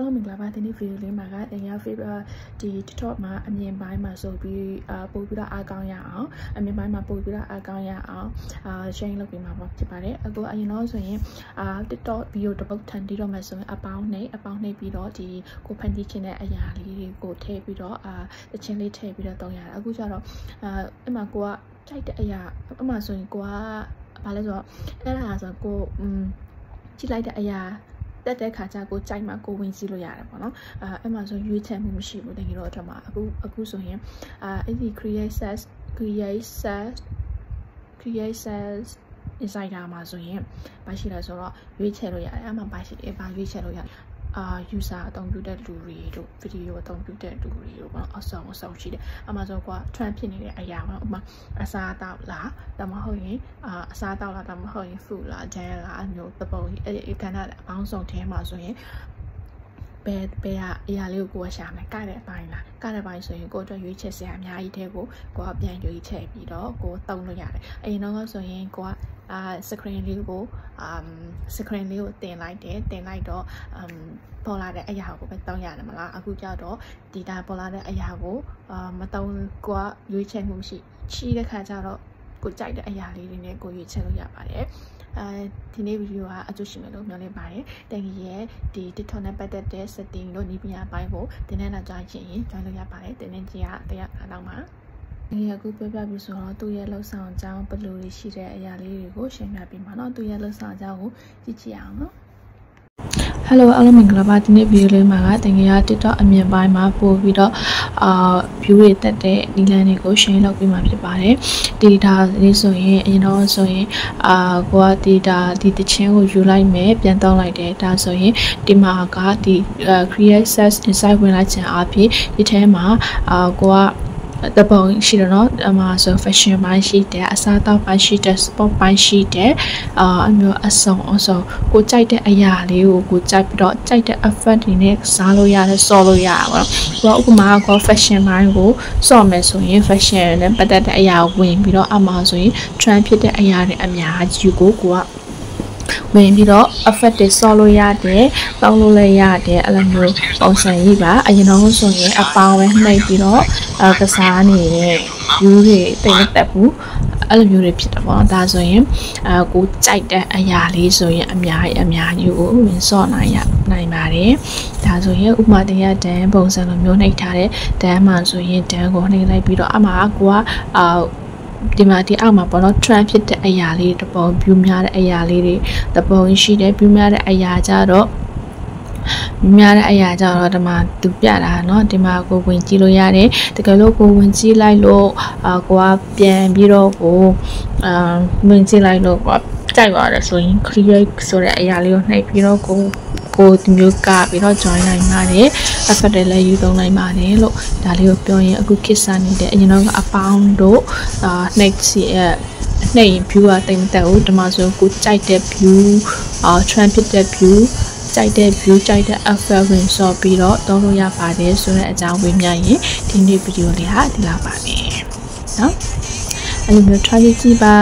အဲ့လိုမင်္ဂလာပါဒီနေ့ဗီဒီယိုလေးမှာကတင်ရ favorite ဒီ TikTok မှာအမြင်ပိုင်းမှာဆိုပြီးပို့ပြီးတော့အားကောင်းရအောင်အမြင်ပိုင်းမှာပို့ပြီးတော့အားကောင်းရအောင်share လုပ်ပေးမှာဖြစ်ပါတယ်အခုအရင်တော့ဆိုရင်TikTok ဗီဒီယိုတစ်ပုဒ်ထန်တီးတော့မှဆိုရင်အပေါင်းနှိပ်ပြီးတော့ဒီကိုဖန်တီးခြင်းတဲ့အရာလေးတွေကိုထည့်ပြီးတော့တခြင်းလေးထည့်ပြီးတော့တောင်းရတယ်အခုကျတော့အဲ့မှာကိုကကြိုက်တဲ့အရာအမှဆိုရင်ကိုကဘာလဲဆိုတော့အဲ့ဒါဆိုကိုကြည့်လိုက်တဲ့အရာတက်တဲ့ခါကျကိုကြိုက်မှကိုဝင်ကြည့်လို့ရတယ်ပေါ့နော်အဲ့မှာဆိုရွေးချယ်မှုမရှိဘူးတကယ်တော့အတွက်မှာအခုဆိုရင်အဲ့ဒီ create cells insider မှာဆိုရင်ဘာရှိလဲဆိုတော့ရွေးချယ်လို့ရတယ်အဲ့မှာဘာရှိလဲဘာရွေးချယ်လို့ရတယ်user အသုံးပြုတဲ့လူတွေတို့ video အသုံးပြုတဲ့လူတွေတို့ပေါ့အဆောင်ရှိတယ်အမှဆိုကွာ trend ဖြစ်နေတဲ့အရာပေါ့ဥပမာအစားတောက်လားဒါမှမဟုတ်ရင်အစားတောက်လားဒါမှမဟုတ်ရင် food လား jam လားအမျိုးသဘောအဲ့ကဏ္ဍအပေါင်းစုံထဲမှာဆိုရင်ဘယ်အရာလေးကိုရှာမယ်ကတဲ့အပိုင်းလားကတဲ့ပိုင်းဆိုရင်ကိုအတွက်ရွေးချယ်စရာအများကြီးတဲ့ကိုပြန်ရွေးချယ်ပြီးတော့ကိုတုံးလို့ရတယ်အရင်တော့ဆိုရင်ကိုscreen လေးကိုတင်လိုက်တော့ပေါ်လာတဲ့အရာကိုပဲတောင်းရတယ်မလားအခုကျတော့ဒီတိုင်းပေါ်လာတဲ့အရာကိုမတောင်းကိုရွေးချယ်မှုရှိတဲ့ခါကျတော့ကိုကြိုက်တဲ့အရာလေးတွေနဲ့ကိုရွေးချယ်လို့ရပါတယ်ဒီနေ့ဗီဒီယိုကအကျိုးရှိမယ်လို့မျှော်လင့်ပါတယ်တကယ်ရဲ့ဒီ TikTok နဲ့ပတ်သက်တဲ့ setting တို့နည်းပညာပိုင်းကိုတင်တဲ့နောက်ကြရင် join လုပ်ရပါတယ်တင်တဲ့ကြီးကတရားနောက်မှာဒီအခုပြောပြပြီးဆိုတော့သူ့ရဲ့လှုပ်ဆောင်အကြောင်းဘယ်လိုရှိတဲ့အရာလေးတွေကိုရှင်းပြပေးမှာเนาะသူ့ရဲ့လှုပ်ဆောင်အကြောင်းကိုကြည့်ကြည့်အောင်เนาะHello အားလုံးမင်္ဂလာပါဒီနေ့ဗီဒီယိုလေးမှာကတင်ရ TikTok အမြင်ပိုင်းမှာပို့ပြီးတော့view တွေတက်တဲ့နီလန်တွေကို share လုပ်ပေးမှာဖြစ်ပါတယ်ဒီဒါလေးဆိုရင်အရင်တော့ဆိုရင်ကိုကဒီတခြင်းကိုယူလိုက်မယ်ပြန်တောင်းလိုက်တယ်ဒါဆိုရင်ဒီမှာကဒီ create cells inside ဝင်လိုက်ခြင်းအပြင်ဒီထဲမှာကိုကတပုံရှိတယ်နော်အမှာဆို fashion ပိုင်းရှိတယ်အစားအသောက်ပိုင်းရှိတယ် sport ပိုင်းရှိတယ်အမျိုးအစုံကိုကြိုက်တဲ့အရာလေးကိုကြိုက်ပြီးတော့ကြိုက်တဲ့ effect တွေနဲ့စားလို့ရတယ်ဆော့လို့ရပါတော့ဥပမာက fashion ပိုင်းကိုဆော့မယ်ဆိုရင် fashion နဲ့ပတ်သက်တဲ့အရာဝင်ပြီးတော့အမှာဆိုရင် trend ဖြစ်တဲ့အရာတွေအများကြီးကိုကဝင်ပြီးတော့ effect တွေဆော့လို့ရတယ်တောင်းလို့လည်းရတယ်အဲ့လိုမျိုးပုံစံကြီးပါအရင်တော့ဆိုရင်အပေါင်းပဲနှိပ်ပြီးတော့ကစားနေတဲ့ view တွေတိတ်တက်ဘူးအဲ့လိုမျိုးတွေဖြစ်တယ်ပေါ့ဒါဆိုရင်ကိုကြိုက်တဲ့အရာလေးဆိုရင်အများကြီးကိုဝင်ဆော့နိုင်ပါတယ်ဒါဆိုရင်ဥပမာတရားတန်းပုံစံလိုမျိုးနှိပ်ထားတဲ့တန်းမှဆိုရင်တန်းကိုနှိပ်လိုက်ပြီးတော့အမှာကိုကဒီမှာဒီအောက်မှာပေါ့နော် trend ဖြစ်တဲ့အရာလေးတပုံ view များတဲ့အရာလေးတွေတပုံရှိတယ် view များတဲ့အရာကြတော့ဒီမှာသူပြတာเนาะဒီမှာကိုဝင်ကြည့်လို့ရတယ်တကယ်လို့ကိုဝင်ကြည့်လိုက်လို့ကိုကပြန်ပြီးတော့ကိုဝင်ကြည့်လိုက်လို့ကိုကြိုက်ပါတယ်ဆိုရင် create ဆိုတဲ့အရာလေးကိုနှိပ်ပြီးတော့ကိုဒီမျိုးကပြီးတော့ join နိုင်ပါတယ် effect တွေလည်းယူသုံးနိုင်ပါတယ်လို့ဒါလေးကိုပြောရင်အခုခေတ်စားနေတဲ့အရင်တော့အပေါင်းတို့နှိပ်စီနှိပ် view ကတိတ်မတက်ဘူးဒီမှာဆိုကိုကြိုက်တဲ့ view trend ဖြစ်တဲ့ view ကြိုက်တဲ့ view ကြိုက်တဲ့ effect ဝင်ဆော့ပြီးတော့သုံးလို့ရပါတယ်ဆိုတဲ့အကြောင်းဝေမျှရင်ဒီနေ့ဗီဒီယိုလေးဟာဒီလောက်ပါပဲเนาะအဲ့လိုမျိုး try ကြည့်ပါ